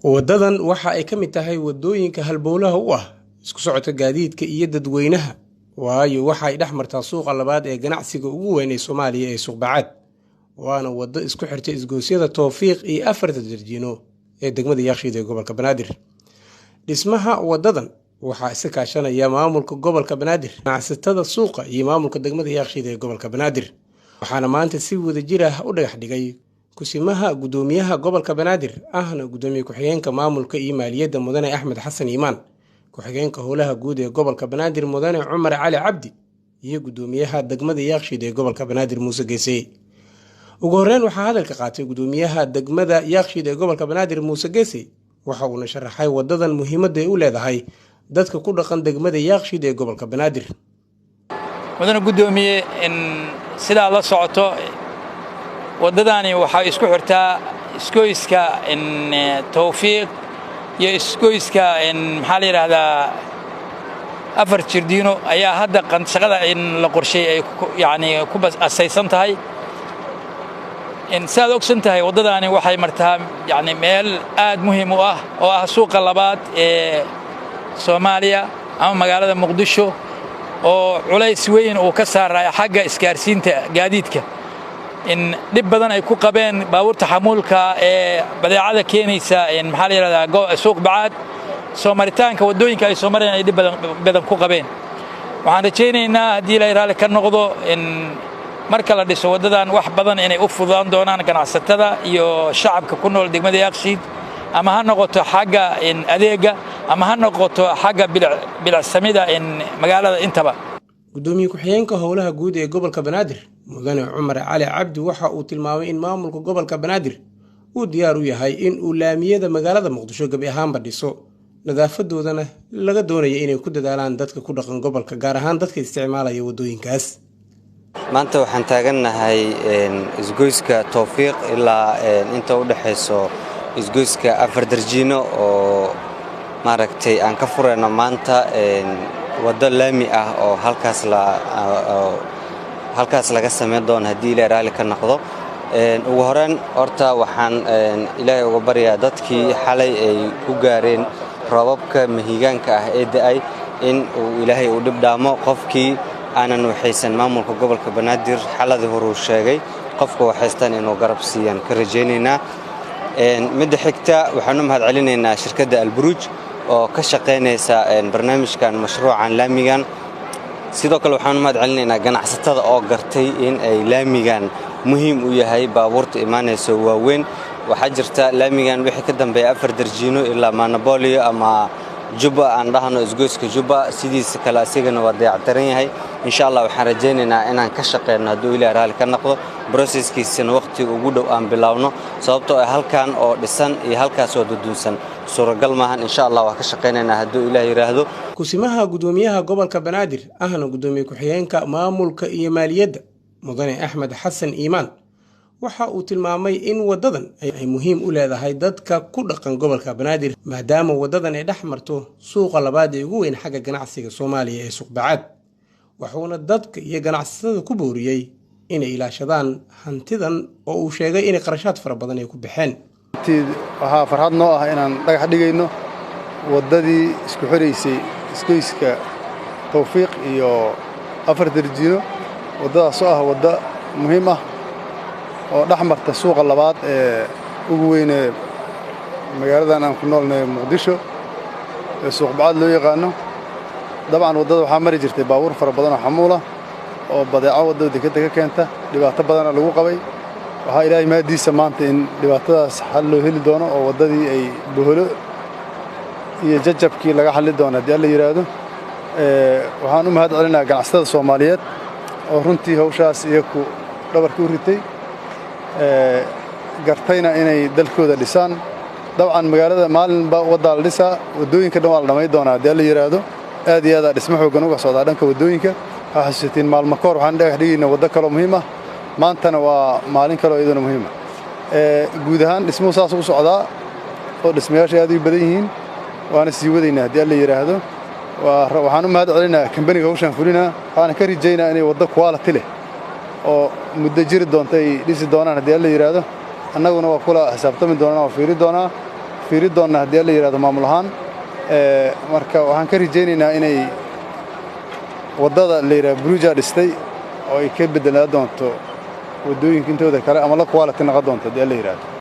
wadadan waxa ay ka mid tahay wadooyinka halbowlaha u ah isku socodka gaadiidka iyo dadweynaha, waayo waxa ay dhex martaa suuqa labaad ee ganacsiga ugu weyn ee Soomaaliya ee Suuq Bacaad, waana wado isku xirtay isgoosyada Tawfiiq iyo afarta darjiino ee degmada Yakshiid ee gobolka Banaadir. Dhismaha wadadan waxa iska kaashanaya maamulka gobolka Banaadir, ganacsatada suuqa iyo maamulka degmada Yakshiid ee gobolka Banaadir. waxaana maanta si wadajir ah u dhagax dhigay kusimaha gudoomiyaha gobolka Banaadir ahna gudoomiye ku-xigeenka maamulka iyo maaliyadda Mudane Axmed Xasan Iimaan, ku-xigeenka howlaha guud ee gobolka Banaadir Mudane Cumar Cali Cabdi iyo gudoomiyaha degmada Yakshiid ee gobolka Banaadir Muuse Geesay. ugu horreyn waxaa hadalka qaatay gudoomiyaha degmada Yakshiid ee gobolka Banaadir Muuse Geesay, waxa uu sharaxay wadadan muhiimadda ay u leedahay dadka ku dhaqan degmada Yakshiid ee gobolka Banaadir. mudane gudoomiye sida la socoto wadadani waxa isku xirtaa iskooyska Tawfiiq iyo iskooyska maxaa la yiraahdaa afar jirdiino ayaa hadda shaqada la qorshay ay ku asaysan tahay. saad ogsan tahay wadadani waxay martaa meel aad muhiim u ah oo ah suuqa labaad ee Soomaaliya ama magaalada Muqdisho oo culays weyn uu ka saarayo xagga isgaarsiinta gaadiidka dib badan ay ku qabeen baabuurta xamuulka ee badeecada keenaysa maxaa la yiraahdaa suuq Bacaad soo maritaanka wadooyinka ay soo mareen ay dib badan ku qabeen. waxaan rajaynaynaa haddii la raali ka noqdo marka la dhiso wadadan wax badan inay u fududaan doonaan ganacsatada iyo shacabka ku nool degmada Yakshiid, ama ha noqoto xagga adeega ama ha noqoto xagga bilicsamida magaalada intaba. gudoomiye ku-xigeenka howlaha guud ee gobolka Banaadir Mudane Cumar Cali Cabdi waxa uu tilmaamay in maamulka gobolka Banaadir uu diyaar u yahay in uu laamiyada magaalada Muqdisho gabi ahaanba dhiso, nadaafadoodana laga doonayo inay ku dadaalaan dadka ku dhaqan gobolka, gaar ahaan dadka isticmaalaya wadooyinkaas. maanta waxaan taagannahay isgoyska Tawfiiq ilaa inta u dhaxayso isgoyska afar darjiino oo maaragtay aan ka fureyno maanta wado laami ah oo halkaas laga sameyn doono haddii ilaahay raali ka noqdo. ugu horreyn horta waxaan ilaahay uga baryaa dadkii xalay ay ku gaareen roobabka mahiigaanka ah ee da'ay in uu ilaahay u dhib dhaamo. qofkii aanan waxaysan maamulka gobolka Banaadir xaladii hore uu sheegay qofka waxaystaan inuu garab siiyaan ka rajaynaynaa. midda xigta waxaan u mahad celinaynaa shirkadda Alburuj oo ka shaqaynaysa barnaamijkan mashruucan laamigan. sidoo kale waxaan u mahad celinaynaa ganacsatada oo gartay in ay laamigan muhiim u yahay baabuurta imaanaysa waaweyn. waxaa jirta laamigan wixii ka dambeeya afar darjiino ilaa Manabolio ama Juba aan dhahno isgoyska Juba sidiisa kale asigana waa dayactiran yahay. insha Allah waxaan rajaynaynaa inaan ka shaqeyno hadduu ilaahay raali ka noqdo processkiisana waqtiga ugu dhow aan bilaawno, sababtoo ah halkan oo dhisan iyo halkaas oo dudunsan suuragal maahan. insha Allah waan ka shaqeynaynaa hadduu ilaahay yiraahdo. kusimaha gudoomiyaha gobolka Banaadir ahna gudoomiye ku-xigeenka maamulka iyo maaliyadda Mudane Axmed Xasan Iimaan waxa uu tilmaamay in wadadan ay muhiim u leedahay dadka ku dhaqan gobolka Banaadir, maadaama wadadan ay dhex marto suuqa labaad ee ugu weyn xagga ganacsiga Soomaaliya ee Suuq Bacaad. wuxuuna dadka iyo ganacsatada ku booriyay inay ilaashadaan hantidan oo uu sheegay in qarashaad fara badan ay ku baxeen. waxaa farxad noo ah inaan dhagax dhigayno wadadii isku xireysay isgoyska Tawfiiq iyo afar darjiino. wadadaas oo ah wada muhiim ah oo dhex marta suuqa labaad ee ugu weyn ee magaaladan aan ku noolnahay Muqdisho ee Suuq Bacaad loo yaqaano. dabcan wadada waxaa mari jirtay baabuur fara badan oo xamuul ah oo badeeco wadada dekedda ka keenta, dhibaato badan lagu qabay. waxaa ilaahay mahadiisa maanta in dhibaatadaas xal loo heli doono oo wadadii ay boholo iyo jajabkii laga xalli doono haddii alla yiraahdo. waxaan u mahad celinayaa ganacsatada Soomaaliyeed oo runtii hawshaas iyagu dhabarka u ritay, gartayna inay dalkooda dhisaan. dabcan magaalada maalinba waddaa la dhisaa, wadooyinka dhan waa la dhammayn doonaa haddii alla yiraahdo. aad iyo aad dhismo xoogan uga socdaa dhanka wadooyinka. waxaa xasuusatiin maalmo ka hor waxaan dhagax dhigaynaa waddo kaloo muhiim ah, maantana waa maalin kaloo iyaduna muhiim ah. guud ahaan dhismuhu saas ugu socdaa oo dhismayaasha aad u badan yihiin, waana sii wadaynaa haddii alla yiraahdo. waxaan u mahad celinayaa kambaniga hawshaan fulinaa, waxaana ka rajaynaa inay waddo quality leh oo muddo jiri doonta ay dhisi doonaan haddii alla yiraahdo. annaguna waa kula xisaabtami doonaa oo fiiri doonaa fiiri doonnaa haddii alla yidhahdo maamul ahaan marka waxaan ka rajaynaynaa inay waddada la yidhahdo buruuja dhistay oo ay ka beddelaa doonto waddooyinka intooda kale ama la quality noqon doonto haddii alla yidhahdo